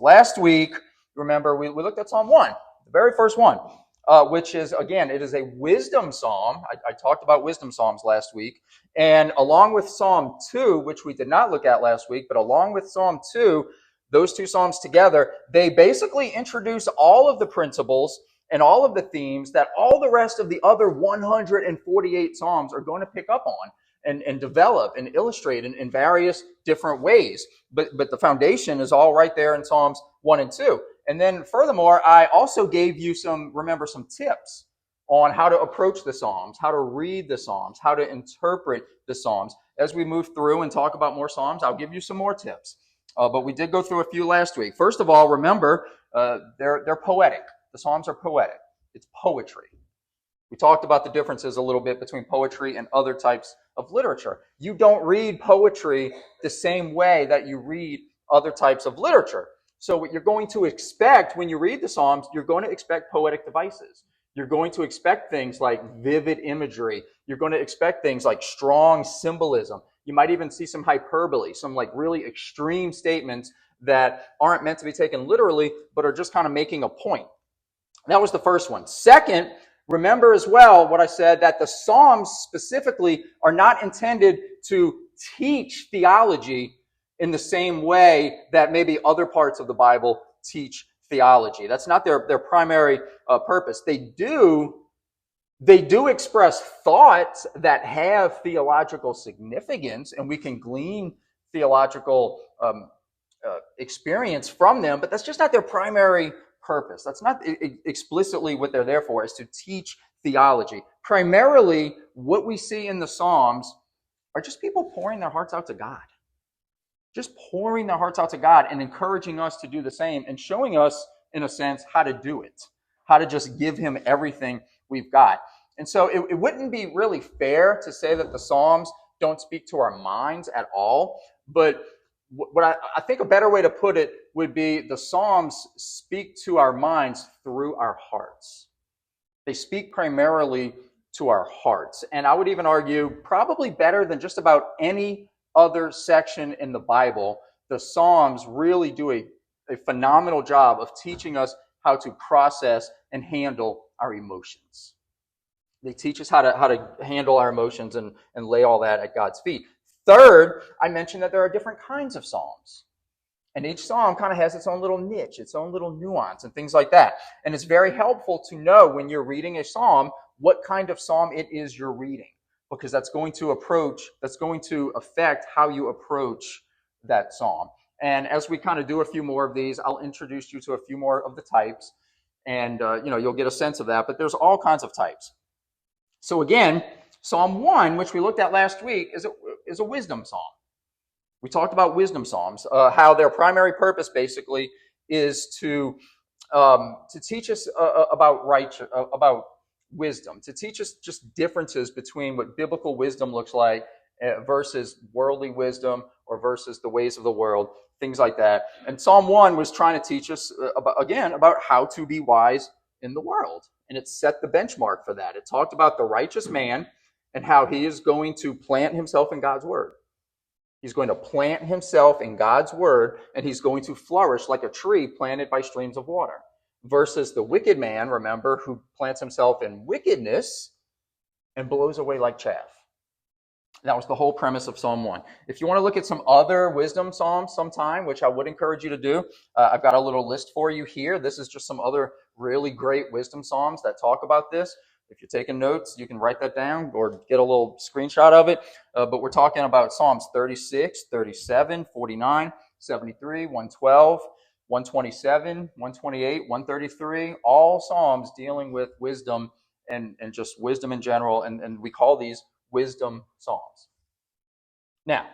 Last week, remember, we looked at Psalm 1, the very first one, which is, again, it is a wisdom psalm. I talked about wisdom psalms last week. And along with Psalm 2, which we did not look at last week, but along with Psalm 2, those two psalms together, they basically introduce all of the principles and all of the themes that all the rest of the other 148 psalms are going to pick up on and develop and illustrate in various different ways. But the foundation is all right there in Psalms 1 and 2. And then furthermore, I also gave you some tips on how to approach the Psalms, how to read the Psalms, how to interpret the Psalms. As we move through and talk about more Psalms, I'll give you some more tips. But we did go through a few last week. First of all, remember, they're poetic. The Psalms are poetic. It's poetry. We talked about the differences a little bit between poetry and other types of literature. You don't read poetry the same way that you read other types of literature. So what you're going to expect when you read the Psalms, you're going to expect poetic devices. You're going to expect things like vivid imagery. You're going to expect things like strong symbolism. You might even see some hyperbole, some like really extreme statements that aren't meant to be taken literally, but are just kind of making a point. That was the first one. Second, remember as well what I said, that the Psalms specifically are not intended to teach theology in the same way that maybe other parts of the Bible teach theology. That's not their primary purpose. They do express thoughts that have theological significance, and we can glean theological experience from them, but that's just not their primary purpose. That's not explicitly what they're there for, is to teach theology. Primarily, what we see in the Psalms are just people pouring their hearts out to God. Just pouring their hearts out to God and encouraging us to do the same and showing us, in a sense, how to do it, how to just give him everything we've got. And so it wouldn't be really fair to say that the Psalms don't speak to our minds at all. But what I think a better way to put it would be the Psalms speak to our minds through our hearts. They speak primarily to our hearts. And I would even argue probably better than just about any other section in the Bible, the Psalms really do a phenomenal job of teaching us how to process and handle our emotions. They teach us how to handle our emotions and lay all that at God's feet. Third, I mentioned that there are different kinds of Psalms. And each Psalm kind of has its own little niche, its own little nuance and things like that. And it's very helpful to know when you're reading a Psalm, what kind of Psalm it is you're reading, because that's going to affect how you approach that Psalm. And as we kind of do a few more of these, I'll introduce you to a few more of the types, and you'll get a sense of that. But there's all kinds of types. So again, Psalm 1, which we looked at last week, is a wisdom psalm. We talked about wisdom psalms, how their primary purpose basically is to teach us about wisdom, to teach us just differences between what biblical wisdom looks like versus worldly wisdom or versus the ways of the world, things like that. And Psalm 1 was trying to teach us, about how to be wise in the world. And it set the benchmark for that. It talked about the righteous man and how he is going to plant himself in God's word. He's going to plant himself in God's word, and he's going to flourish like a tree planted by streams of water. Versus the wicked man, remember, who plants himself in wickedness and blows away like chaff. That was the whole premise of Psalm 1. If you want to look at some other wisdom psalms sometime, which I would encourage you to do, I've got a little list for you here. This is just some other really great wisdom psalms that talk about this. If you're taking notes, you can write that down or get a little screenshot of it. But we're talking about Psalms 36, 37, 49, 73, 112, 127, 128, 133, all Psalms dealing with wisdom and just wisdom in general. And we call these wisdom Psalms. Now,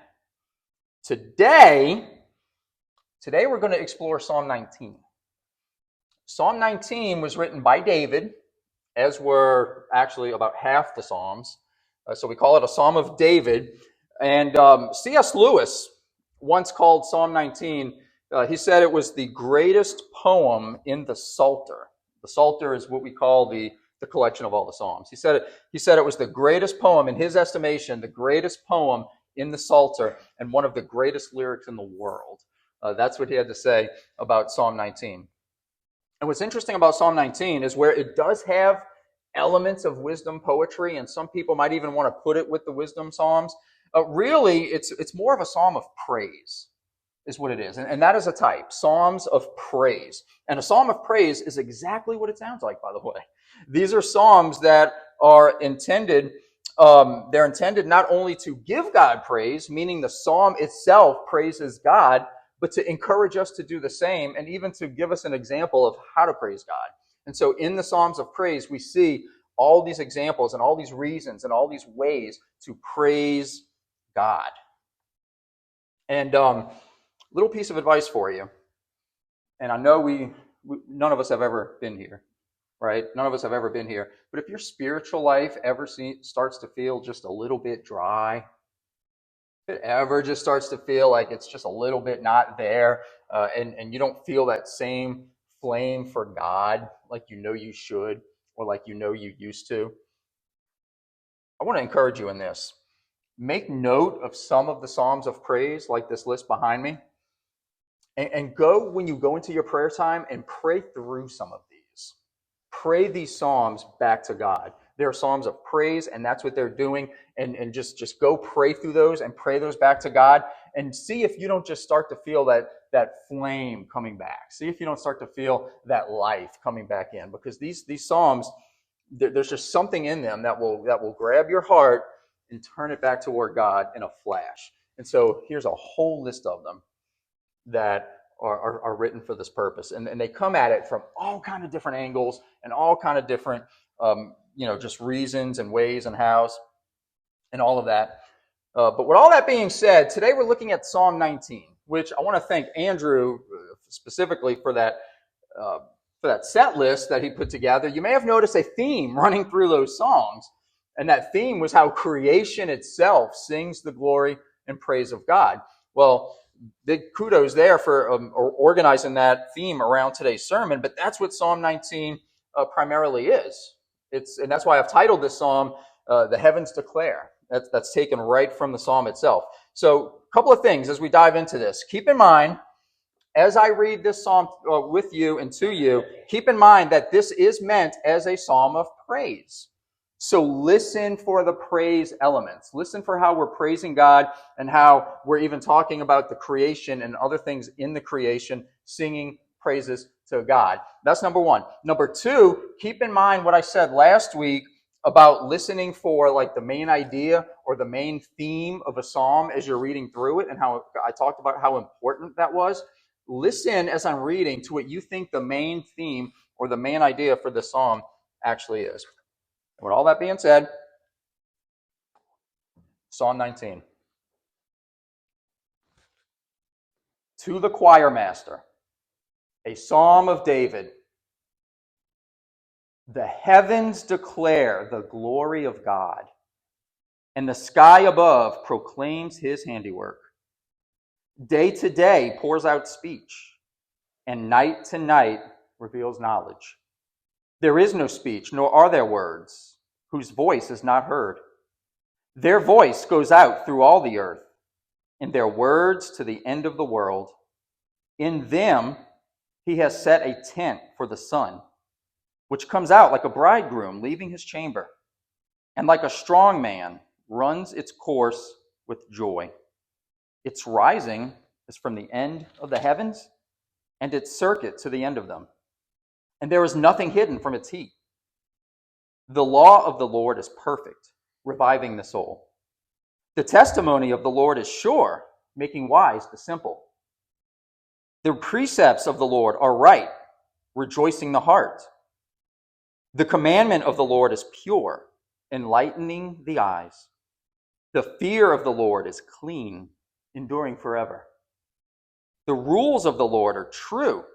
today we're going to explore Psalm 19. Psalm 19 was written by David, as were actually about half the Psalms. So we call it a Psalm of David. And C.S. Lewis once called Psalm 19, he said it was the greatest poem in the Psalter. The Psalter is what we call the collection of all the Psalms. He said it was the greatest poem, in his estimation, the greatest poem in the Psalter, and one of the greatest lyrics in the world. That's what he had to say about Psalm 19. And what's interesting about Psalm 19 is where it does have elements of wisdom poetry, and some people might even want to put it with the wisdom psalms. Really, it's more of a psalm of praise, is what it is. And that is a type, psalms of praise. And a psalm of praise is exactly what it sounds like, by the way. These are psalms that are intended, they're intended not only to give God praise, meaning the psalm itself praises God, but to encourage us to do the same and even to give us an example of how to praise God. And so in the Psalms of praise, we see all these examples and all these reasons and all these ways to praise God. And little piece of advice for you. And I know none of us have ever been here, right? None of us have ever been here. But if your spiritual life ever starts to feel just a little bit dry, if it ever just starts to feel like it's just a little bit not there, and you don't feel that same flame for God like you know you should or like you know you used to, I want to encourage you in this. Make note of some of the Psalms of praise, like this list behind me, and go when you go into your prayer time and pray through some of these. Pray these Psalms back to God. They're Psalms of praise, and that's what they're doing. And just go pray through those and pray those back to God, and see if you don't just start to feel that flame coming back. See if you don't start to feel that life coming back in, because these Psalms, there's just something in them that will grab your heart and turn it back toward God in a flash. And so here's a whole list of them that are written for this purpose, and they come at it from all kind of different angles and all kind of different just reasons and ways and hows and all of that. But with all that being said, today we're looking at Psalm 19, which I want to thank Andrew specifically for that set list that he put together. You may have noticed a theme running through those songs, and that theme was how creation itself sings the glory and praise of God. Well, big kudos there for organizing that theme around today's sermon, but that's what Psalm 19 primarily is. And that's why I've titled this psalm, The Heavens Declare. That's taken right from the psalm itself. So a couple of things as we dive into this. Keep in mind, as I read this psalm with you and to you, keep in mind that this is meant as a psalm of praise. So listen for the praise elements. Listen for how we're praising God and how we're even talking about the creation and other things in the creation, singing praises to God. That's number one. Number two, keep in mind what I said last week about listening for like the main idea or the main theme of a psalm as you're reading through it, and how I talked about how important that was. Listen as I'm reading to what you think the main theme or the main idea for the psalm actually is. With all that being said, Psalm 19. To the choir master, a psalm of David. The heavens declare the glory of God, and the sky above proclaims his handiwork. Day to day pours out speech, and night to night reveals knowledge. There is no speech, nor are there words, whose voice is not heard. Their voice goes out through all the earth, and their words to the end of the world. In them he has set a tent for the sun, which comes out like a bridegroom leaving his chamber, and like a strong man runs its course with joy. Its rising is from the end of the heavens, and its circuit to the end of them. And there is nothing hidden from its heat. The law of the Lord is perfect, reviving the soul. The testimony of the Lord is sure, making wise the simple. The precepts of the Lord are right, rejoicing the heart. The commandment of the Lord is pure, enlightening the eyes. The fear of the Lord is clean, enduring forever. The rules of the Lord are true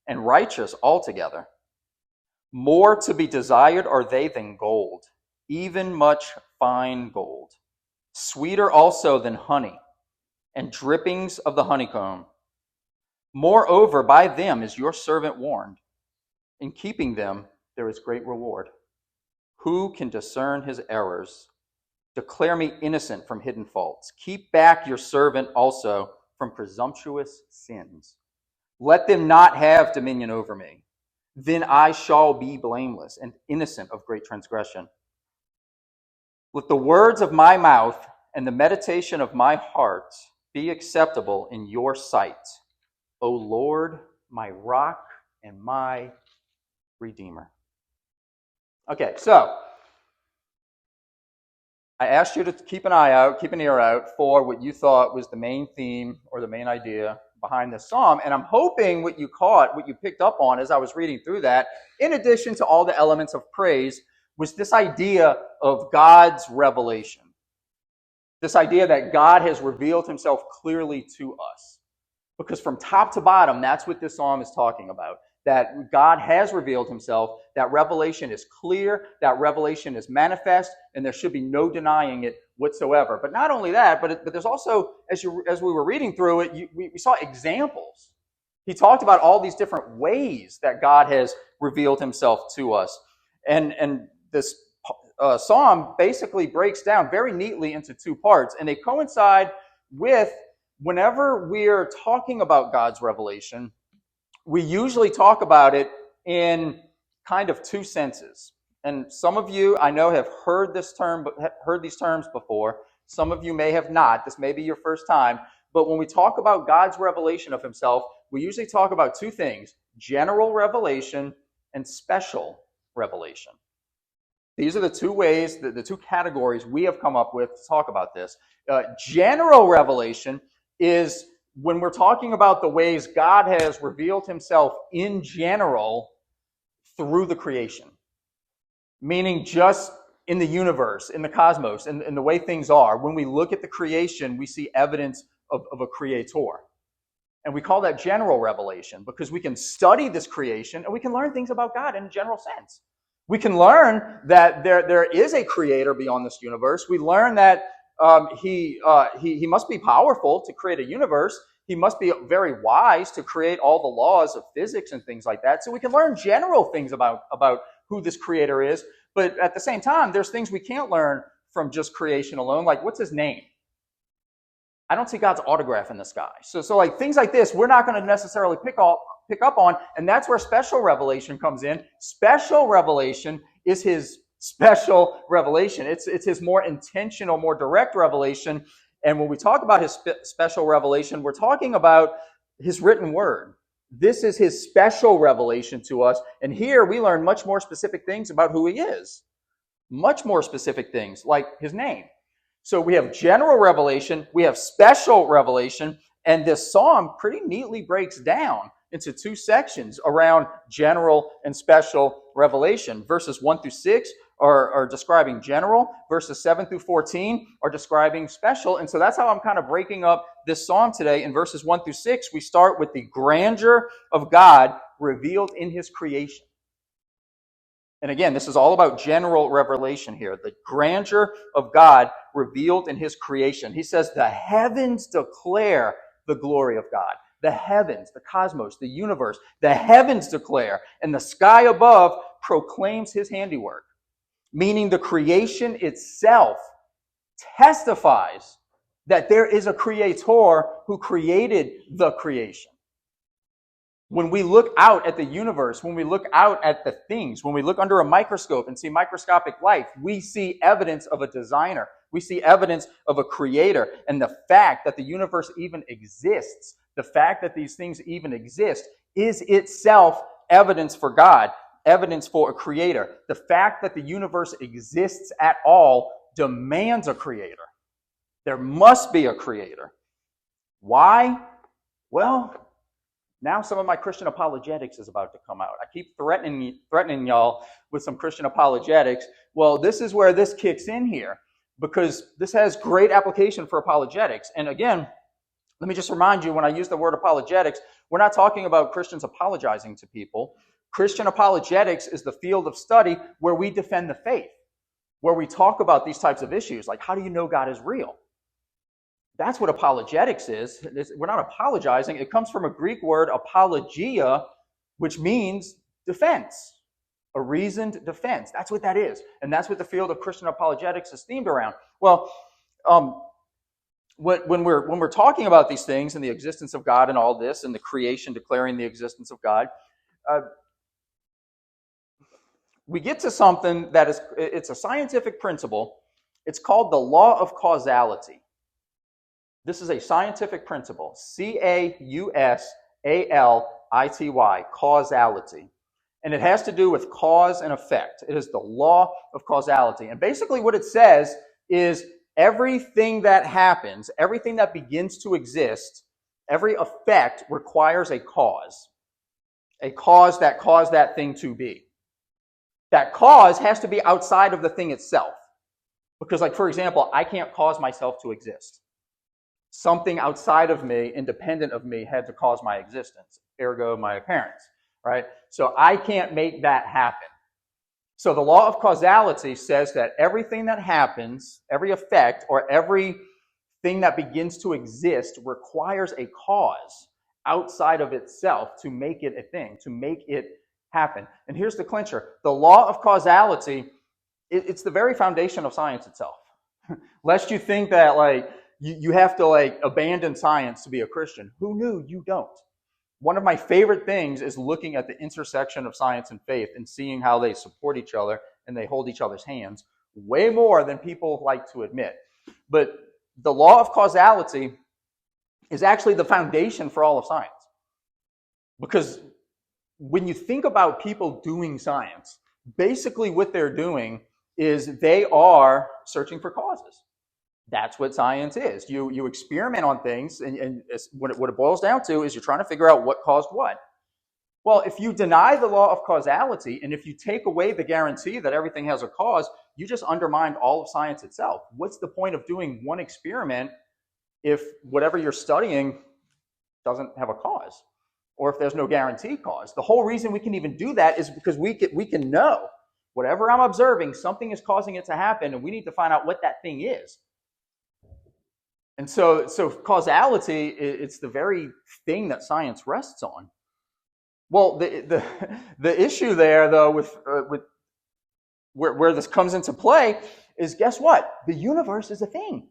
and righteous altogether. More to be desired are they than gold, even much fine gold. Sweeter also than honey, and drippings of the honeycomb. Moreover, by them is your servant warned. In keeping them, there is great reward. Who can discern his errors? Declare me innocent from hidden faults. Keep back your servant also from presumptuous sins. Let them not have dominion over me. Then I shall be blameless and innocent of great transgression. Let the words of my mouth and the meditation of my heart be acceptable in your sight, O Lord, my rock and my Redeemer. Okay, so I asked you to keep an eye out, keep an ear out for what you thought was the main theme or the main idea behind this psalm. And I'm hoping what you caught, what you picked up on as I was reading through that, in addition to all the elements of praise, was this idea of God's revelation. This idea that God has revealed himself clearly to us. Because from top to bottom, that's what this psalm is talking about. That God has revealed himself, that revelation is clear, that revelation is manifest, and there should be no denying it whatsoever. But not only that, but there's also, as we were reading through it, we saw examples. He talked about all these different ways that God has revealed himself to us. And this psalm basically breaks down very neatly into two parts, and they coincide with whenever we're talking about God's revelation, we usually talk about it in kind of two senses. And some of you, I know, have heard these terms before. Some of you may have not. This may be your first time. But when we talk about God's revelation of himself, we usually talk about two things: general revelation and special revelation. These are the two ways, the two categories we have come up with to talk about this. General revelation is when we're talking about the ways God has revealed himself in general through the creation. Meaning just in the universe, in the cosmos, and the way things are. When we look at the creation, we see evidence of a creator. And we call that general revelation because we can study this creation and we can learn things about God in a general sense. We can learn that there is a creator beyond this universe. We learn that he must be powerful to create a universe. He must be very wise to create all the laws of physics and things like that. So we can learn general things about who this creator is. But at the same time, there's things we can't learn from just creation alone. Like, what's his name? I don't see God's autograph in the sky. So like things like this, we're not going to necessarily pick up on. And that's where special revelation comes in. Special revelation is his special revelation. It's his more intentional, more direct revelation. And when we talk about his special revelation, we're talking about his written word. This is his special revelation to us. And here we learn much more specific things about who he is. Much more specific things, like his name. So we have general revelation, we have special revelation, and this psalm pretty neatly breaks down into two sections around general and special revelation. Verses 1 through 6 are describing general. Verses 7 through 14 are describing special. And so that's how I'm kind of breaking up this psalm today. In verses 1 through 6, we start with the grandeur of God revealed in his creation. And again, this is all about general revelation here. The grandeur of God revealed in his creation. He says, the heavens declare the glory of God. The heavens, the cosmos, the universe, the heavens declare, and the sky above proclaims his handiwork. Meaning the creation itself testifies that there is a creator who created the creation. When we look out at the universe, when we look out at the things, when we look under a microscope and see microscopic life, we see evidence of a designer. We see evidence of a creator. And the fact that the universe even exists, the fact that these things even exist, is itself evidence for God, evidence for a creator. The fact that the universe exists at all demands a creator. There must be a creator. Why? Well, now some of my Christian apologetics is about to come out. I keep threatening y'all with some Christian apologetics. Well, this is where this kicks in here, because this has great application for apologetics. And again, let me just remind you, when I use the word apologetics, we're not talking about Christians apologizing to people. Christian apologetics is the field of study where we defend the faith, where we talk about these types of issues, like how do you know God is real? That's what apologetics is. We're not apologizing. It comes from a Greek word, apologia, which means defense, a reasoned defense. That's what that is. And that's what the field of Christian apologetics is themed around. Well, when we're talking about these things and the existence of God and all this and the creation declaring the existence of God, uh, we get to something that it's a scientific principle. It's called the law of causality. This is a scientific principle, causality, causality. And it has to do with cause and effect. It is the law of causality. And basically what it says is everything that happens, everything that begins to exist, every effect requires a cause that caused that thing to be. That cause has to be outside of the thing itself. Because, like, for example, I can't cause myself to exist. Something outside of me, independent of me, had to cause my existence, ergo my parents, right? So I can't make that happen. So the law of causality says that everything that happens, every effect, or everything that begins to exist requires a cause outside of itself to make it a thing, to make it happen. And here's the clincher. The law of causality, it's the very foundation of science itself. Lest you think that, like, you have to, like, abandon science to be a Christian. Who knew? You don't. One of my favorite things is looking at the intersection of science and faith and seeing how they support each other and they hold each other's hands way more than people like to admit. But the law of causality is actually the foundation for all of science. Because when you think about people doing science, basically what they're doing is they are searching for causes. That's what science is. You experiment on things, and what it boils down to is you're trying to figure out what caused what. Well, if you deny the law of causality, and if you take away the guarantee that everything has a cause, you just undermine all of science itself. What's the point of doing one experiment if whatever you're studying doesn't have a cause, or if there's no guaranteed cause? The whole reason we can even do that is because we can know whatever I'm observing, something is causing it to happen, and we need to find out what that thing is. And so causality, it's the very thing that science rests on. Well, the issue there, though, with where this comes into play is, guess what? The universe is a thing.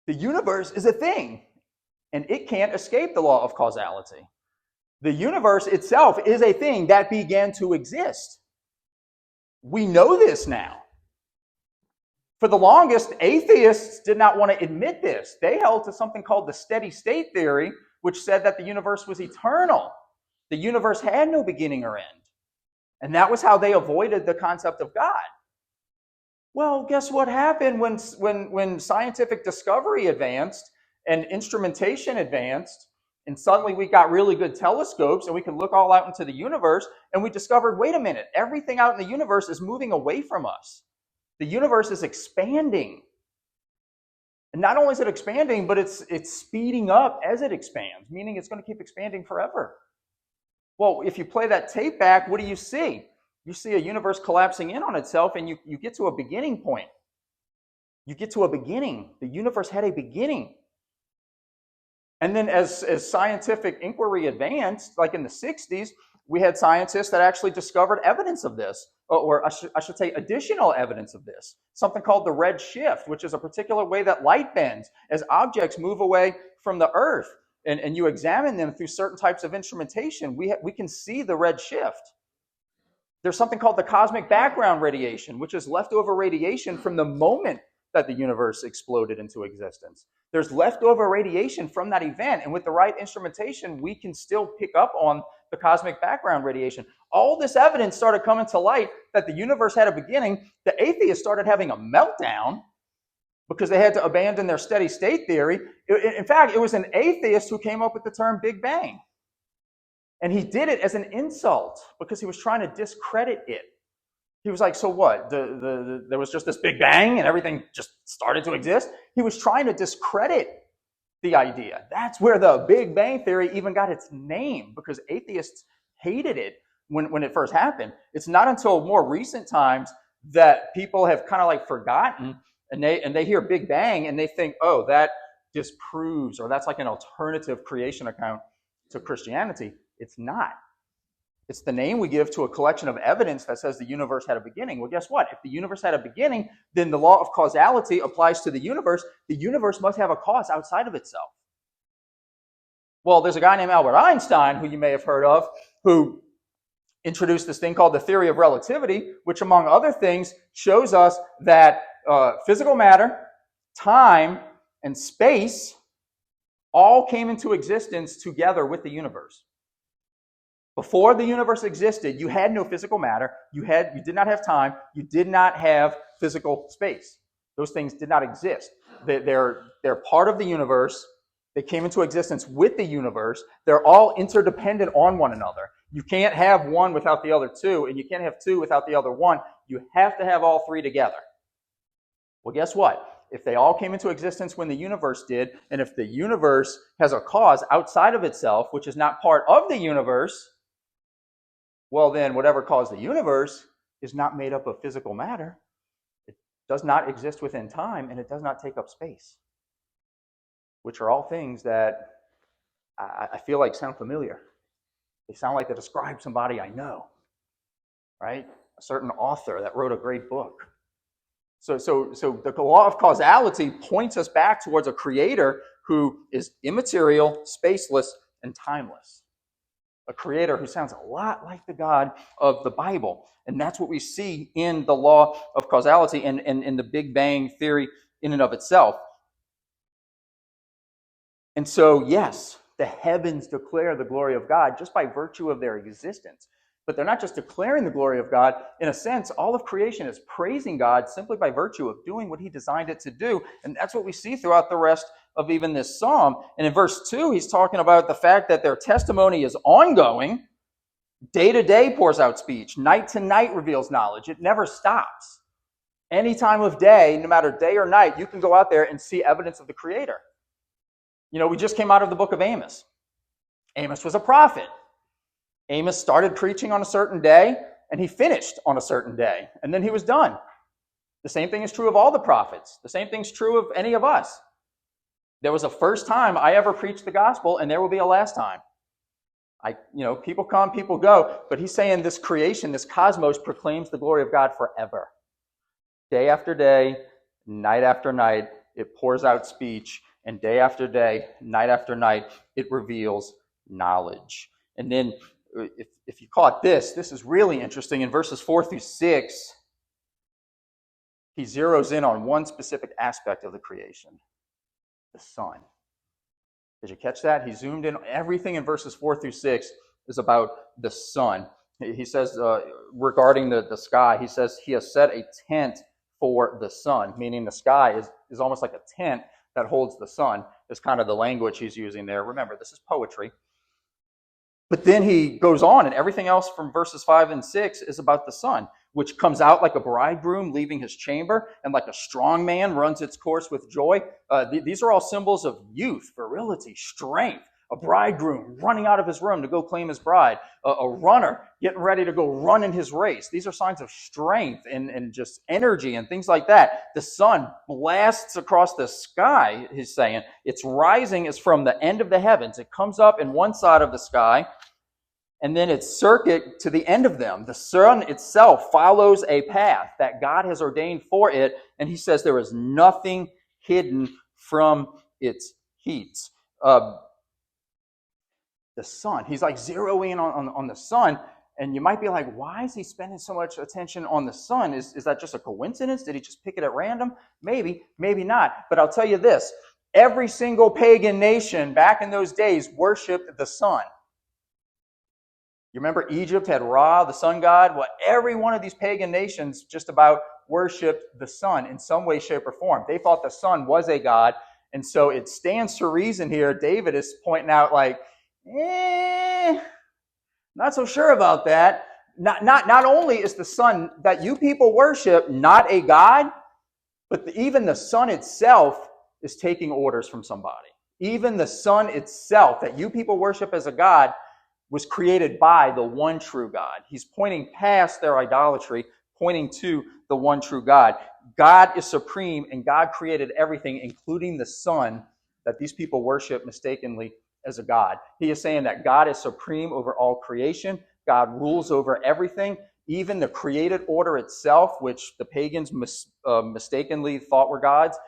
The universe is a thing, and it can't escape the law of causality. The universe itself is a thing that began to exist. We know this now. For the longest, atheists did not want to admit this. They held to something called the steady state theory, which said that the universe was eternal. The universe had no beginning or end. And that was how they avoided the concept of God. Well, guess what happened when scientific discovery advanced and instrumentation advanced, and suddenly we got really good telescopes and we could look all out into the universe, and we discovered, wait a minute, everything out in the universe is moving away from us. The universe is expanding. And not only is it expanding, but it's speeding up as it expands, meaning it's going to keep expanding forever. Well, if you play that tape back, what do you see? You see a universe collapsing in on itself, and you get to a beginning point. You get to a beginning. The universe had a beginning. And then as scientific inquiry advanced, like in the 60s, we had scientists that actually discovered evidence of this, or I should say additional evidence of this, something called the red shift, which is a particular way that light bends as objects move away from the Earth, and you examine them through certain types of instrumentation. We can see the red shift. There's something called the cosmic background radiation, which is leftover radiation from the moment that the universe exploded into existence. There's leftover radiation from that event, and with the right instrumentation, we can still pick up on the cosmic background radiation. All this evidence started coming to light that the universe had a beginning. The atheists started having a meltdown because they had to abandon their steady state theory. In fact, it was an atheist who came up with the term Big Bang. And he did it as an insult because he was trying to discredit it. He was like, so what? There was just this Big Bang and everything just started to exist? He was trying to discredit the idea. That's where the Big Bang Theory even got its name, because atheists hated it when it first happened. It's not until more recent times that people have kind of like forgotten, and they hear Big Bang and they think, oh, that disproves, or that's like an alternative creation account to Christianity. It's not. It's the name we give to a collection of evidence that says the universe had a beginning. Well, guess what? If the universe had a beginning, then the law of causality applies to the universe. The universe must have a cause outside of itself. Well, there's a guy named Albert Einstein, who you may have heard of, who introduced this thing called the theory of relativity, which, among other things, shows us that physical matter, time, and space all came into existence together with the universe. Before the universe existed, you had no physical matter, you did not have time, you did not have physical space. Those things did not exist. They're part of the universe. They came into existence with the universe. They're all interdependent on one another. You can't have one without the other two, and you can't have two without the other one. You have to have all three together. Well, guess what? If they all came into existence when the universe did, and if the universe has a cause outside of itself, which is not part of the universe, well, then whatever caused the universe is not made up of physical matter. It does not exist within time, and it does not take up space, which are all things that I feel like sound familiar. They sound like they describe somebody I know, right? A certain author that wrote a great book. So the law of causality points us back towards a creator who is immaterial, spaceless, and timeless. A creator who sounds a lot like the God of the Bible. And that's what we see in the law of causality and in the Big Bang theory in and of itself. And so, yes, the heavens declare the glory of God just by virtue of their existence. But they're not just declaring the glory of God. In a sense, all of creation is praising God simply by virtue of doing what he designed it to do. And that's what we see throughout the rest of even this psalm. And in verse 2, he's talking about the fact that their testimony is ongoing. Day to day pours out speech. Night to night reveals knowledge. It never stops. Any time of day, no matter day or night, you can go out there and see evidence of the Creator. You know, we just came out of the book of Amos. Amos was a prophet. Amos started preaching on a certain day, and he finished on a certain day, and then he was done. The same thing is true of all the prophets. The same thing's true of any of us. There was a first time I ever preached the gospel, and there will be a last time. People come, people go, but he's saying this creation, this cosmos, proclaims the glory of God forever. Day after day, night after night, it pours out speech, and day after day, night after night, it reveals knowledge. And then, if you caught this is really interesting. In verses 4 through 6, he zeroes in on one specific aspect of the creation, the sun. Did you catch that? He zoomed in. Everything in verses 4 through 6 is about the sun. He says, regarding the sky, he says he has set a tent for the sun, meaning the sky is almost like a tent that holds the sun. Is kind of the language he's using there. Remember, this is poetry. But then he goes on, and everything else from verses 5 and 6 is about the sun, which comes out like a bridegroom leaving his chamber, and like a strong man runs its course with joy. These are all symbols of youth, virility, strength. A bridegroom running out of his room to go claim his bride. A runner getting ready to go run in his race. These are signs of strength and just energy and things like that. The sun blasts across the sky, he's saying. Its rising is from the end of the heavens. It comes up in one side of the sky, and then its circuit to the end of them. The sun itself follows a path that God has ordained for it, and he says there is nothing hidden from its heat. The sun. He's like zeroing on the sun, and you might be like, why is he spending so much attention on the sun? Is that just a coincidence? Did he just pick it at random? Maybe, maybe not. But I'll tell you this, every single pagan nation back in those days worshipped the sun. You remember Egypt had Ra, the sun god? Well, every one of these pagan nations just about worshipped the sun in some way, shape, or form. They thought the sun was a god, and so it stands to reason here. David is pointing out like, not so sure about that. Not only is the sun that you people worship not a god, but even the sun itself is taking orders from somebody. Even the sun itself that you people worship as a god was created by the one true God. He's pointing past their idolatry, pointing to the one true God. God is supreme, and God created everything, including the sun that these people worship mistakenly as a god. He is saying that God is supreme over all creation, God rules over everything, even the created order itself, which the pagans mistakenly thought were gods.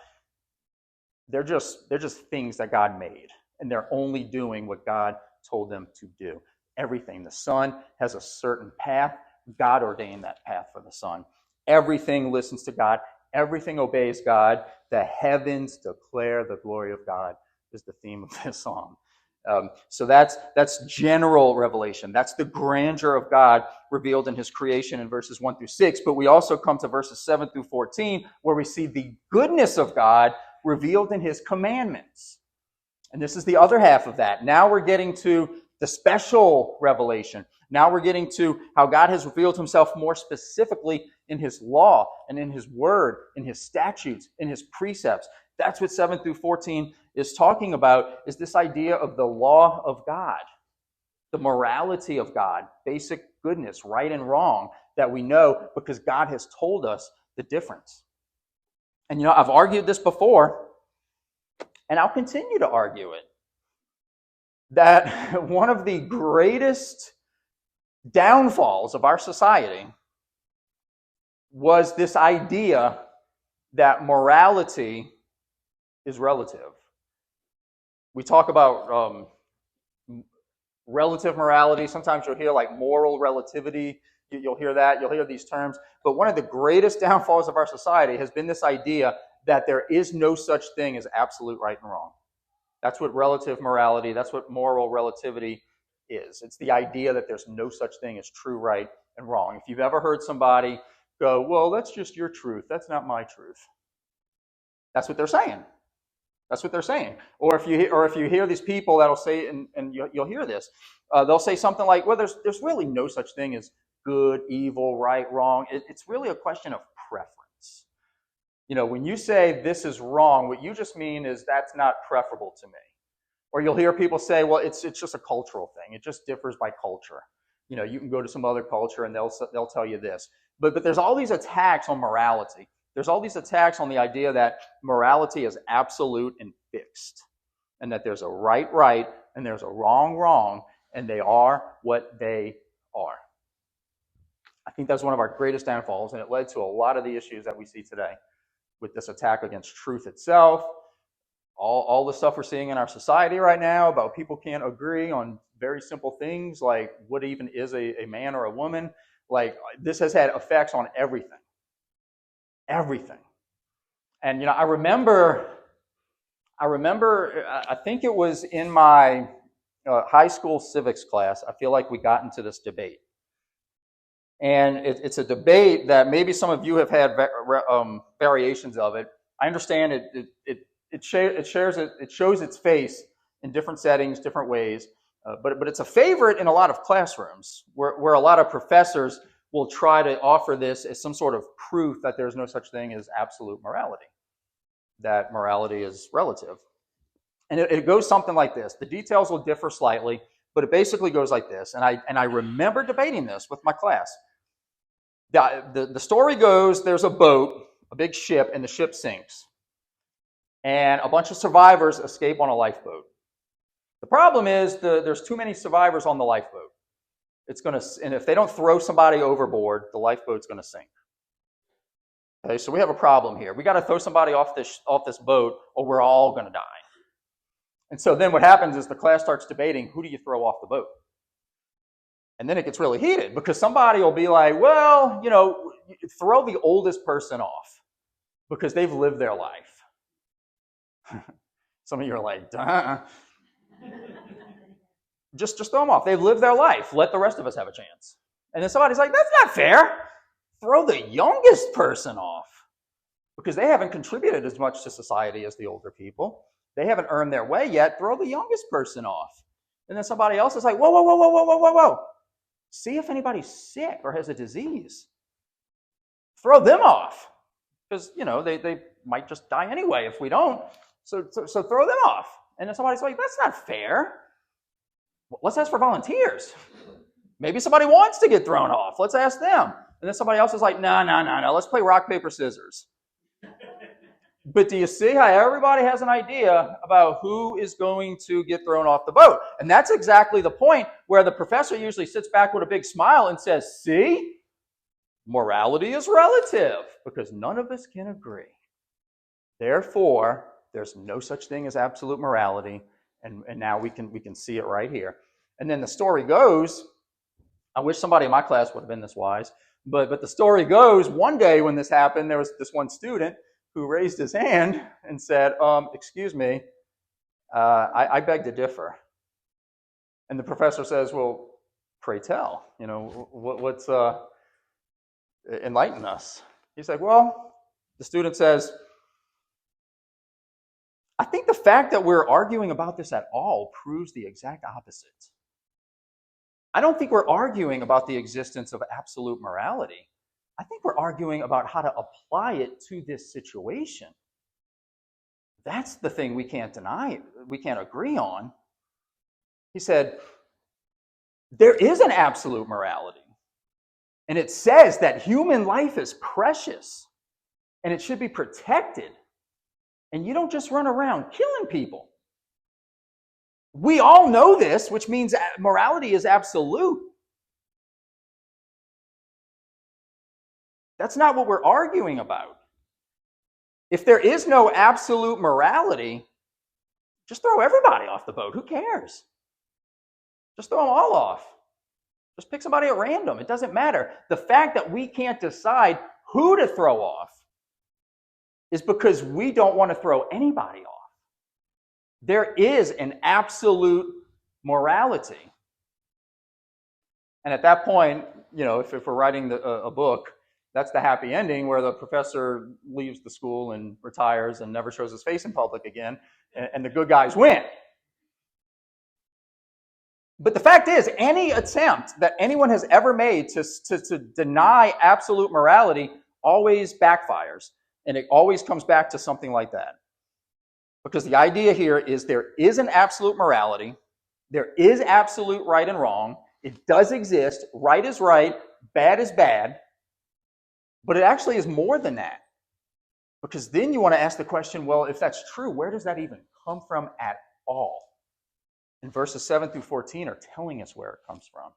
They're just things that God made, and they're only doing what God told them to do. Everything. The sun has a certain path. God ordained that path for the sun. Everything listens to God. Everything obeys God. The heavens declare the glory of God is the theme of this psalm. So that's general revelation. That's the grandeur of God revealed in his creation in verses 1 through 6. But we also come to verses 7 through 14, where we see the goodness of God revealed in his commandments. And this is the other half of that. Now we're getting to the special revelation. Now we're getting to how God has revealed himself more specifically in his law and in his word, in his statutes, in his precepts. That's what 7 through 14 is talking about, is this idea of the law of God, the morality of God, basic goodness, right and wrong, that we know because God has told us the difference. And I've argued this before, and I'll continue to argue it, that one of the greatest downfalls of our society was this idea that morality is relative. We talk about relative morality. Sometimes you'll hear like moral relativity. You'll hear that. You'll hear these terms. But one of the greatest downfalls of our society has been this idea that there is no such thing as absolute right and wrong. That's what relative morality, that's what moral relativity is. It's the idea that there's no such thing as true right and wrong. If you've ever heard somebody go, well, that's just your truth. That's not my truth. That's what they're saying. That's what they're saying. Or if you hear these people that'll say, and you'll hear this, they'll say something like, well, there's really no such thing as good, evil, right, wrong. It's really a question of preference. When you say this is wrong, what you just mean is that's not preferable to me. Or you'll hear people say, well, it's just a cultural thing. It just differs by culture. You can go to some other culture and they'll tell you this. But there's all these attacks on morality. There's all these attacks on the idea that morality is absolute and fixed, and that there's a right, and there's a wrong, and they are what they are. I think that's one of our greatest downfalls, and it led to a lot of the issues that we see today with this attack against truth itself, all the stuff we're seeing in our society right now about people can't agree on very simple things like what even is a man or a woman. Like, this has had effects on everything. Everything. And I remember I think it was in my high school civics class. I feel like we got into this debate. And it's a debate that maybe some of you have had variations of it. I understand it shows its face in different settings, different ways. But it's a favorite in a lot of classrooms where a lot of professors will try to offer this as some sort of proof that there's no such thing as absolute morality, that morality is relative. And it goes something like this. The details will differ slightly, but it basically goes like this. And I remember debating this with my class. The story goes, there's a boat, a big ship, and the ship sinks. And a bunch of survivors escape on a lifeboat. The problem is there's too many survivors on the lifeboat. And if they don't throw somebody overboard, the lifeboat's going to sink. Okay, so we have a problem here. We got to throw somebody off this boat, or we're all going to die. And so then what happens is the class starts debating, who do you throw off the boat? And then it gets really heated because somebody will be like, well, throw the oldest person off because they've lived their life. Some of you are like, duh. Just throw them off. They've lived their life. Let the rest of us have a chance. And then somebody's like, that's not fair. Throw the youngest person off because they haven't contributed as much to society as the older people. They haven't earned their way yet. Throw the youngest person off. And then somebody else is like, whoa. See if anybody's sick or has a disease. Throw them off because, they might just die anyway if we don't. So throw them off. And then somebody's like, that's not fair. Let's ask for volunteers. Maybe somebody wants to get thrown off. Let's ask them. And then somebody else is like, no. Let's play rock, paper, scissors. But do you see how everybody has an idea about who is going to get thrown off the boat? And that's exactly the point where the professor usually sits back with a big smile and says, see, morality is relative because none of us can agree. Therefore, there's no such thing as absolute morality. And now we can see it right here. And then the story goes, I wish somebody in my class would have been this wise, but the story goes, one day when this happened, there was this one student who raised his hand and said, excuse me, I beg to differ. And the professor says, well, pray tell, what's enlighten us. He's like, well, the student says, I think the fact that we're arguing about this at all proves the exact opposite. I don't think we're arguing about the existence of absolute morality. I think we're arguing about how to apply it to this situation. That's the thing we can't deny, we can't agree on. He said, there is an absolute morality. And it says that human life is precious and it should be protected. And you don't just run around killing people. We all know this, which means morality is absolute. That's not what we're arguing about. If there is no absolute morality, just throw everybody off the boat. Who cares? Just throw them all off. Just pick somebody at random. It doesn't matter. The fact that we can't decide who to throw off is because we don't want to throw anybody off. There is an absolute morality. And at that point, if we're writing a book, that's the happy ending where the professor leaves the school and retires and never shows his face in public again, and the good guys win. But the fact is, any attempt that anyone has ever made to deny absolute morality always backfires. And it always comes back to something like that. Because the idea here is there is an absolute morality. There is absolute right and wrong. It does exist. Right is right. Bad is bad. But it actually is more than that. Because then you want to ask the question, well, if that's true, where does that even come from at all? And verses 7 through 14 are telling us where it comes from.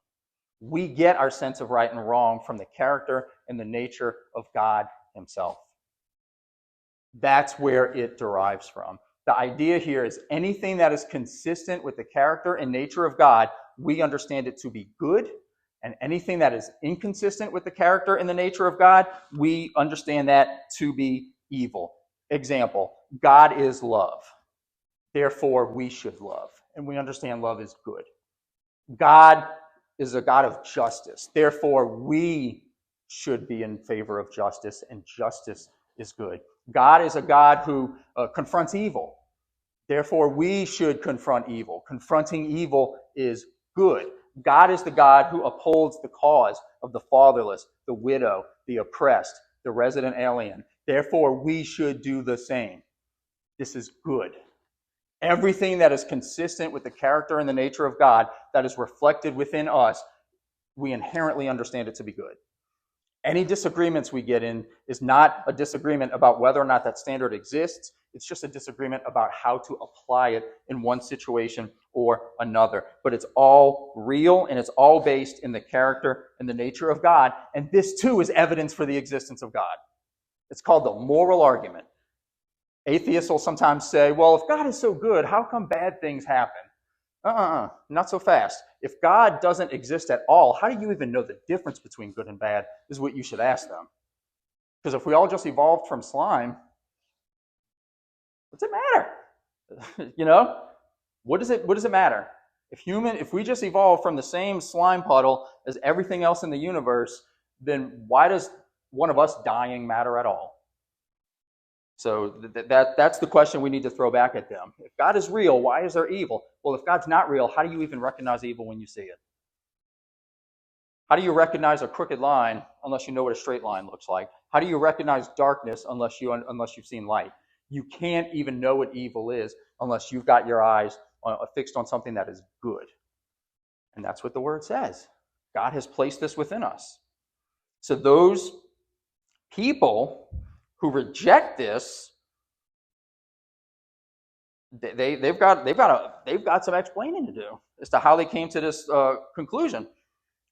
We get our sense of right and wrong from the character and the nature of God himself. That's where it derives from. The idea here is anything that is consistent with the character and nature of God, we understand it to be good. And anything that is inconsistent with the character and the nature of God, we understand that to be evil. Example, God is love. Therefore, we should love. And we understand love is good. God is a God of justice. Therefore, we should be in favor of justice, and justice is good. God is a God who confronts evil. Therefore, we should confront evil. Confronting evil is good. God is the God who upholds the cause of the fatherless, the widow, the oppressed, the resident alien. Therefore, we should do the same. This is good. Everything that is consistent with the character and the nature of God that is reflected within us, we inherently understand it to be good. Any disagreements we get in is not a disagreement about whether or not that standard exists. It's just a disagreement about how to apply it in one situation or another. But it's all real and it's all based in the character and the nature of God. And this too is evidence for the existence of God. It's called the moral argument. Atheists will sometimes say, well, if God is so good, how come bad things happen? Not so fast. If God doesn't exist at all, how do you even know the difference between good and bad is what you should ask them. Because if we all just evolved from slime, what's it matter? What does it matter? If we just evolved from the same slime puddle as everything else in the universe, then why does one of us dying matter at all? So that's the question we need to throw back at them. If God is real, why is there evil? Well, if God's not real, how do you even recognize evil when you see it? How do you recognize a crooked line unless you know what a straight line looks like? How do you recognize darkness unless you've seen light? You can't even know what evil is unless you've got your eyes fixed on something that is good. And that's what the word says. God has placed this within us. So those people who reject this They've got some explaining to do as to how they came to this conclusion.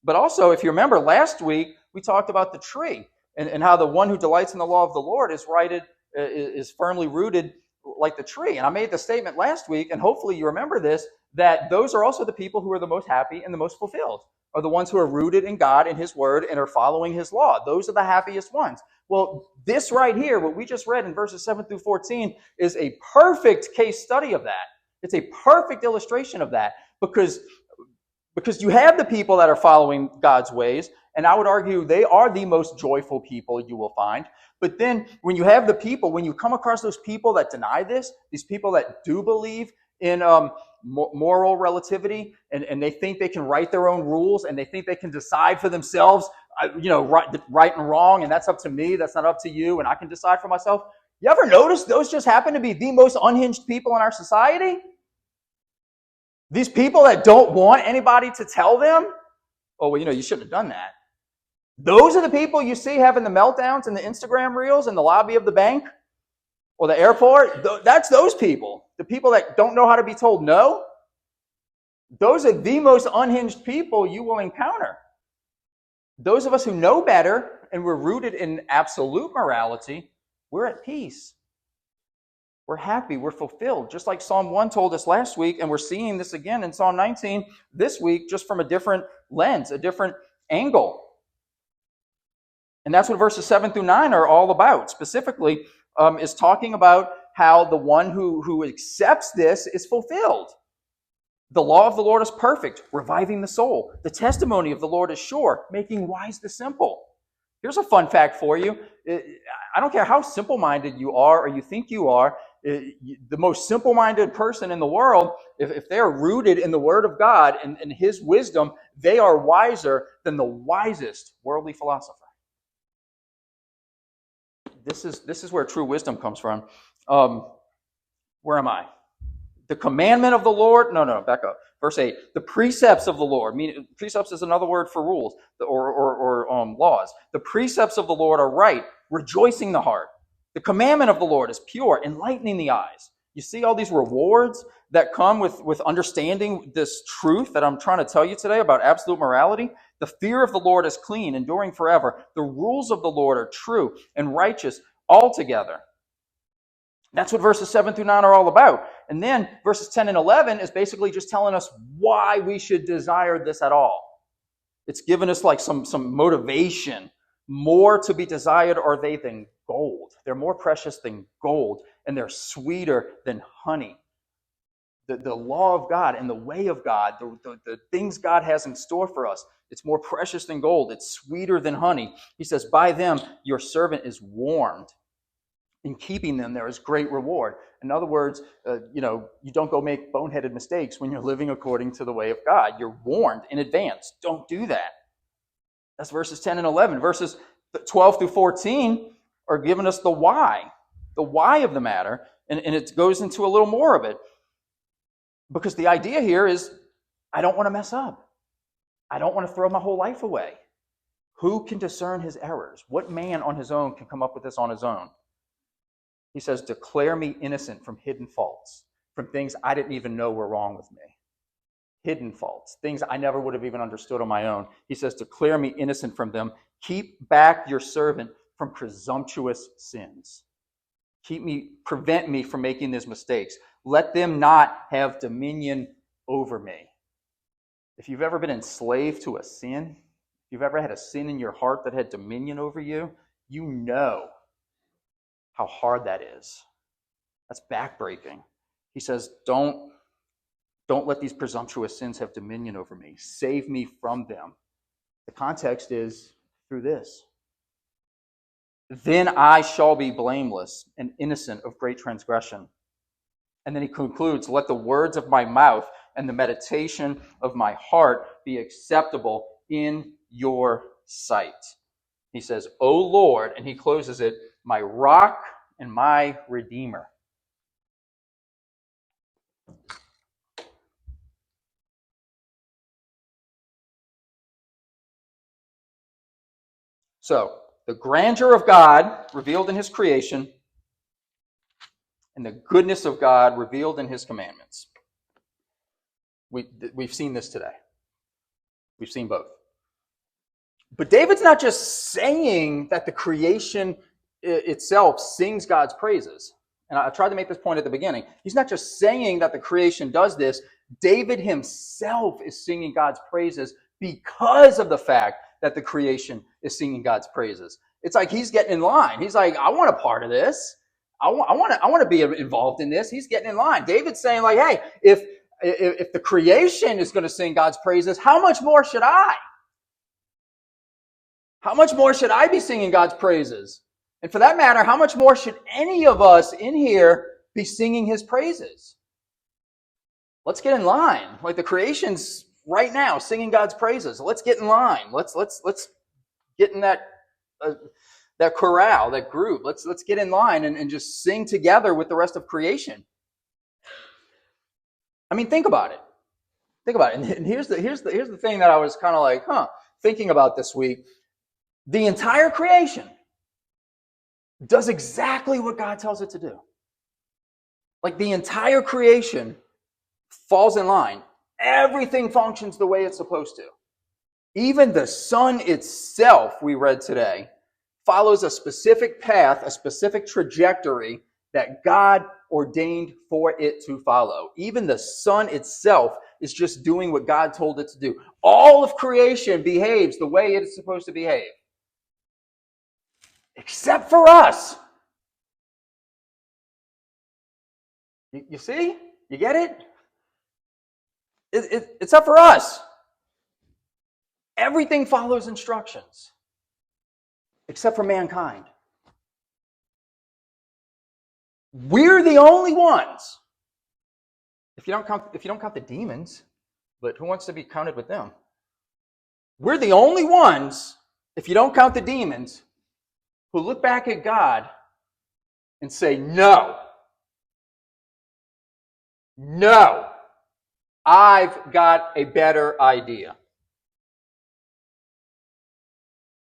But also, if you remember last week, we talked about the tree and how the one who delights in the law of the Lord is firmly rooted like the tree. And I made the statement last week, and hopefully you remember this, that those are also the people who are the most happy and the most fulfilled, are the ones who are rooted in God and his word and are following his law. Those are the happiest ones. Well, this right here, what we just read in verses 7 through 14, is a perfect case study of that. It's a perfect illustration of that because you have the people that are following God's ways, and I would argue they are the most joyful people you will find. But then when you have the people, when you come across those people that deny this, these people that do believe in moral relativity, and they think they can write their own rules, and they think they can decide for themselves, right and wrong, and that's up to me, that's not up to you, and I can decide for myself. You ever notice those just happen to be the most unhinged people in our society? These people that don't want anybody to tell them, oh, well, you shouldn't have done that. Those are the people you see having the meltdowns and the Instagram reels in the lobby of the bank or the airport. That's those people. The people that don't know how to be told no. Those are the most unhinged people you will encounter. Those of us who know better and we're rooted in absolute morality, we're at peace. We're happy, we're fulfilled, just like Psalm 1 told us last week, and we're seeing this again in Psalm 19 this week, just from a different lens, a different angle. And that's what verses 7 through 9 are all about. Specifically, is talking about how the one who accepts this is fulfilled. The law of the Lord is perfect, reviving the soul. The testimony of the Lord is sure, making wise the simple. Here's a fun fact for you. I don't care how simple-minded you are or you think you are, the most simple-minded person in the world, if they are rooted in the Word of God and His wisdom, they are wiser than the wisest worldly philosopher. This is where true wisdom comes from. Where am I? The commandment of the Lord. No, back up. Verse 8. The precepts of the Lord. Precepts is another word for rules or laws. The precepts of the Lord are right, rejoicing the heart. The commandment of the Lord is pure, enlightening the eyes. You see all these rewards that come with understanding this truth that I'm trying to tell you today about absolute morality. The fear of the Lord is clean, enduring forever. The rules of the Lord are true and righteous altogether. That's what verses 7 through 9 are all about. And then verses 10 and 11 is basically just telling us why we should desire this at all. It's given us like some motivation. More to be desired are they than gold. They're more precious than gold, and they're sweeter than honey. The law of God and the way of God, the things God has in store for us, it's more precious than gold. It's sweeter than honey. He says, by them your servant is warned. In keeping them, there is great reward. In other words, you don't go make boneheaded mistakes when you're living according to the way of God. You're warned in advance. Don't do that. That's verses 10 and 11. Verses 12 through 14 are giving us the why of the matter, and it goes into a little more of it. Because the idea here is, I don't want to mess up. I don't want to throw my whole life away. Who can discern his errors? What man on his own can come up with this on his own? He says, declare me innocent from hidden faults, from things I didn't even know were wrong with me. Hidden faults, things I never would have even understood on my own. He says, declare me innocent from them. Keep back your servant from presumptuous sins. Prevent me from making these mistakes. Let them not have dominion over me. If you've ever been enslaved to a sin, if you've ever had a sin in your heart that had dominion over you, you know how hard that is. That's backbreaking. He says, don't let these presumptuous sins have dominion over me. Save me from them. The context is through this. Then I shall be blameless and innocent of great transgression. And then he concludes, let the words of my mouth and the meditation of my heart be acceptable in your sight. He says, O Lord, and he closes it, my rock and my redeemer. So, the grandeur of God revealed in his creation, and the goodness of God revealed in his commandments. We've seen this today. We've seen both. But David's not just saying that the creation itself sings God's praises. And I tried to make this point at the beginning. He's not just saying that the creation does this. David himself is singing God's praises because of the fact that the creation is singing God's praises. It's like he's getting in line. He's like, I want a part of this. I want to be involved in this. He's getting in line. David's saying, like, hey, if the creation is going to sing God's praises, how much more should I? How much more should I be singing God's praises? And for that matter, how much more should any of us in here be singing his praises? Let's get in line. Like the creation's right now singing God's praises. Let's get in line. Let's get in that chorale, that group. Let's get in line and just sing together with the rest of creation. I mean, think about it. Think about it. And here's the thing that I was kind of like, thinking about this week. The entire creation does exactly what God tells it to do. Like the entire creation falls in line. Everything functions the way it's supposed to. Even the sun itself, we read today, follows a specific path, a specific trajectory that God ordained for it to follow. Even the sun itself is just doing what God told it to do. All of creation behaves the way it is supposed to behave. Except for us. You see? You get it? It's up for us. Everything follows instructions. Except for mankind. We're the only ones. If you don't count the demons, but who wants to be counted with them? We're the only ones, if you don't count the demons, who look back at God and say, no, I've got a better idea.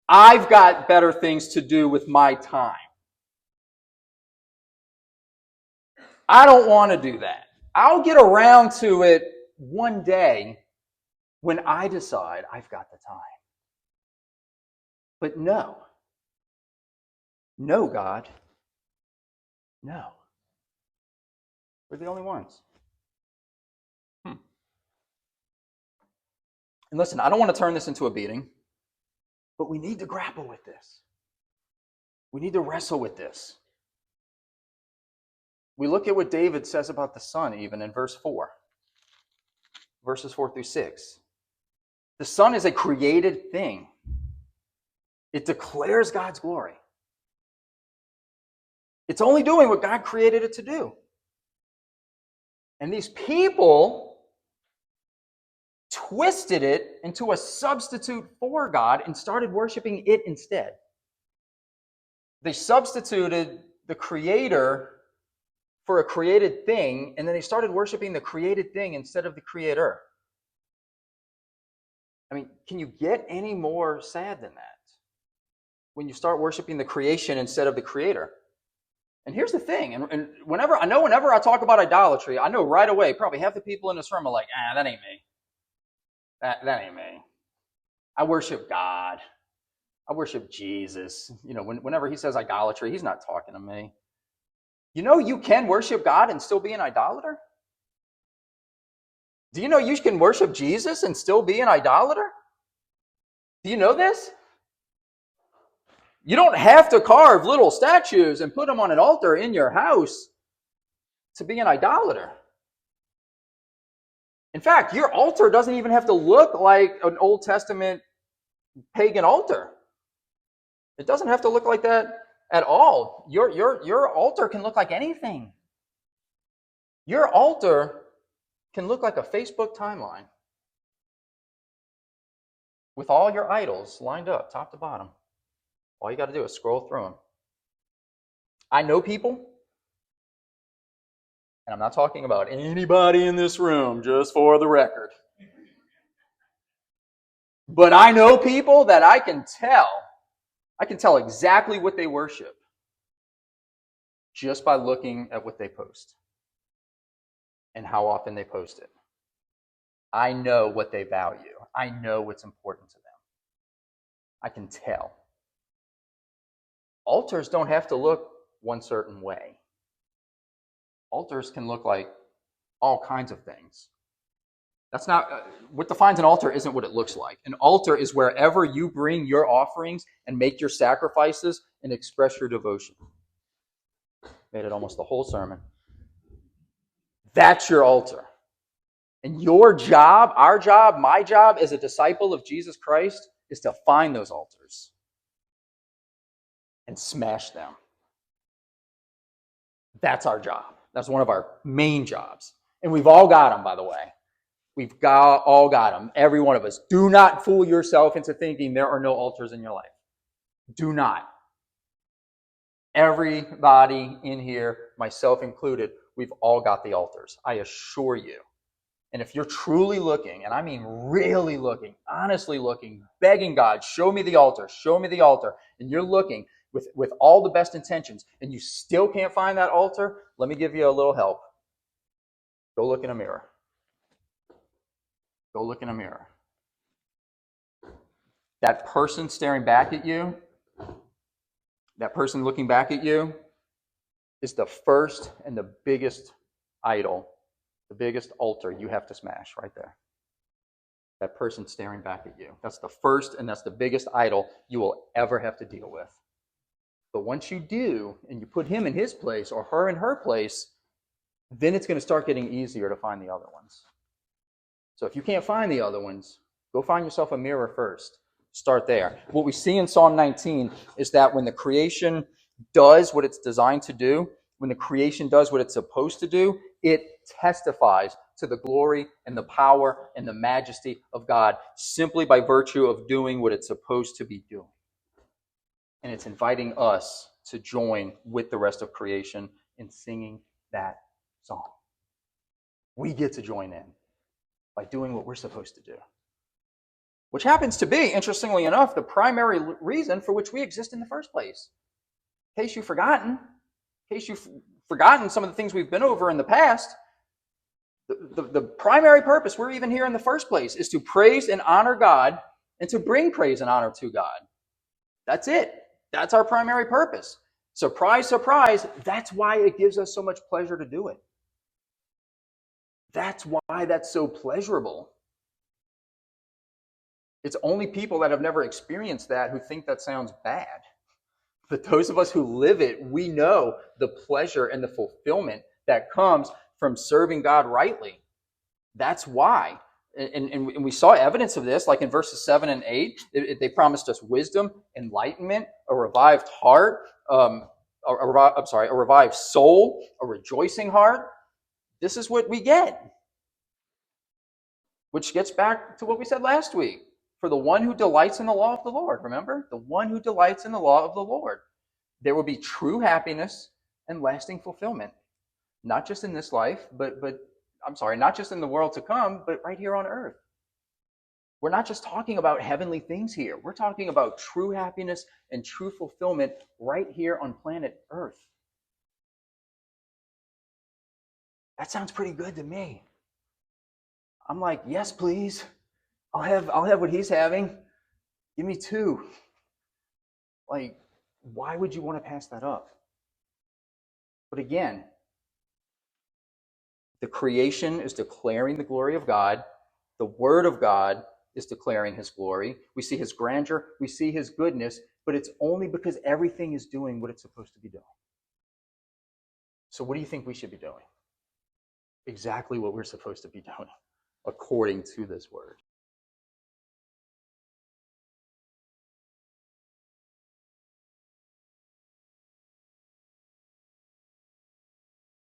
I've got better things to do with my time. I don't want to do that. I'll get around to it one day when I decide I've got the time. But no, God, no. We're the only ones. And listen, I don't want to turn this into a beating, but we need to grapple with this. We need to wrestle with this. We look at what David says about the sun even in verse 4. Verses 4 through 6. The sun is a created thing. It declares God's glory. It's only doing what God created it to do. And these people twisted it into a substitute for God and started worshiping it instead. They substituted the Creator for a created thing, and then they started worshiping the created thing instead of the Creator. I mean, can you get any more sad than that? When you start worshiping the creation instead of the Creator. And here's the thing, and whenever I talk about idolatry, I know right away, probably half the people in this room are like, that ain't me. That ain't me. I worship God. I worship Jesus. Whenever he says idolatry, he's not talking to me. You can worship God and still be an idolater? Do you know you can worship Jesus and still be an idolater? Do you know this? You don't have to carve little statues and put them on an altar in your house to be an idolater. In fact, your altar doesn't even have to look like an Old Testament pagan altar. It doesn't have to look like that at all. Your altar can look like anything. Your altar can look like a Facebook timeline with all your idols lined up, top to bottom. All you got to do is scroll through them. I know people, and I'm not talking about anybody in this room, just for the record. But I know people that I can tell exactly what they worship. just by looking at what they post and how often they post it. I know what they value. I know what's important to them. I can tell. Altars don't have to look one certain way. Altars can look like all kinds of things. That's not what defines an altar. Isn't what it looks like. An altar is wherever you bring your offerings and make your sacrifices and express your devotion. Made it almost the whole sermon. That's your altar. And your job, our job, my job as a disciple of Jesus Christ is to find those altars and smash them. That's our job. That's one of our main jobs. And we've all got them, by the way. We've all got them. Every one of us. Do not fool yourself into thinking there are no altars in your life. Do not. Everybody in here, myself included, we've all got the altars. I assure you. And if you're truly looking, and I mean really looking, honestly looking, begging God, show me the altar, and you're looking with all the best intentions, and you still can't find that altar, let me give you a little help. Go look in a mirror. Go look in a mirror. That person staring back at you, that person looking back at you, is the first and the biggest idol, the biggest altar you have to smash right there. That person staring back at you. That's the first and that's the biggest idol you will ever have to deal with. But once you do, and you put him in his place or her in her place, then it's going to start getting easier to find the other ones. So if you can't find the other ones, go find yourself a mirror first. Start there. What we see in Psalm 19 is that when the creation does what it's designed to do, when the creation does what it's supposed to do, it testifies to the glory and the power and the majesty of God simply by virtue of doing what it's supposed to be doing. And it's inviting us to join with the rest of creation in singing that song. We get to join in by doing what we're supposed to do. Which happens to be, interestingly enough, the primary reason for which we exist in the first place. In case you've forgotten some of the things we've been over in the past, the primary purpose we're even here in the first place is to praise and honor God and to bring praise and honor to God. That's it. That's our primary purpose. Surprise, surprise, that's why it gives us so much pleasure to do it. That's why that's so pleasurable. It's only people that have never experienced that who think that sounds bad. But those of us who live it, we know the pleasure and the fulfillment that comes from serving God rightly. That's why. And we saw evidence of this, like in verses 7 and 8. They promised us wisdom, enlightenment, a revived heart, a revived soul, a rejoicing heart. This is what we get. Which gets back to what we said last week. For the one who delights in the law of the Lord, remember? The one who delights in the law of the Lord. There will be true happiness and lasting fulfillment. Not just in this life, not just in the world to come, but right here on earth. We're not just talking about heavenly things here. We're talking about true happiness and true fulfillment right here on planet Earth. That sounds pretty good to me. I'm like, yes, please. I'll have what he's having. Give me 2. Like, why would you want to pass that up? But again, the creation is declaring the glory of God. The Word of God is declaring his glory. We see his grandeur. We see his goodness. But it's only because everything is doing what it's supposed to be doing. So what do you think we should be doing? Exactly what we're supposed to be doing, according to this Word.